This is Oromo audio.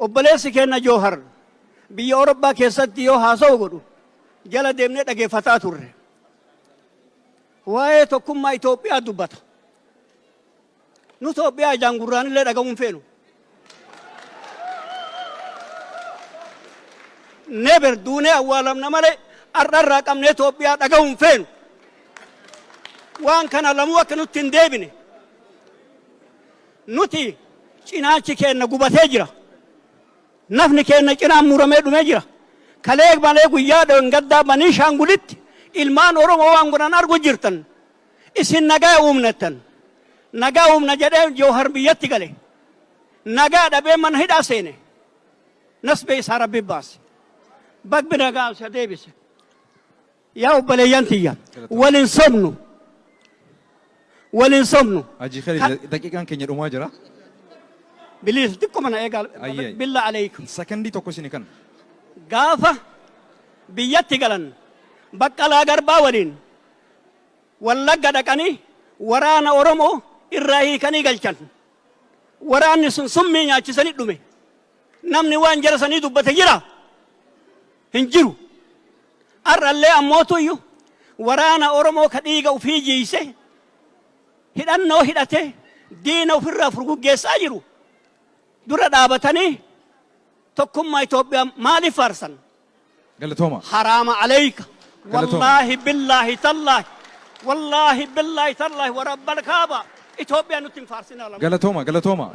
obboleessi keenya Joohar biyya Awurooppaa keessatti yoo haasa'u godhu jala deemnee dhageeffataa turre. Waa'ee tokkummaa Itoophiyaa dubbata. Nu Itoophiyaa ijaan gurraan illee dhagahuun feenu. Neber duunee awwaalamna malee ar'arraa qabnee Itoophiyaa dhagahuun feenu. Waan kana lamuu akka nutti hin deebine. Nuti cinaachi keenya gubatee jira. Nafni keenya cinaan muramee dhumee jira. Kalee malee guyyaa dhangaddaa banii shaangulitti ilmaan Oromoo waan godhan argu jirtan. Isin nagaa uumnettan. Nagaa uumna jedhee Joohar biyyatti gale. Nagaa dhabee mana hidhaa seene. Nasbee isaa Rabbi baase. Bagbi nagaa isa deebise. Yaa obboleeyyan tiyya waliin sobnu. Waliin sobnu. Haji Khalid daqiiqaan keenya dhumaa jira. Bilis xiqqoo mana eegal billa alaykum. Sakandii tokko isin kan. Gaafa biyyatti galan Baqqalaa Garbaa waliin Wallagga dhaqanii waraana Oromoo irraa hiikanii galchan. Waraanni sun summii nyaachisanii dhume. Namni waan jara sanii dubbate jira. Hin jiru. Arrallee ammootuyyuu waraana Oromoo ka dhiiga ufii jiise hidhannoo hidhatee diina ofirraa furguggeessaa jiru. Dura dhaabatanii tokkummaa Itoophiyaa maaliif faarsan? Galatooma. Haraama alayka. Wallaahi billaahi tallaahi. Wallaahi billaahi tallaahi wa rabbal kaaba. Itoophiyaa nutti hin faarsinaa. Galatooma.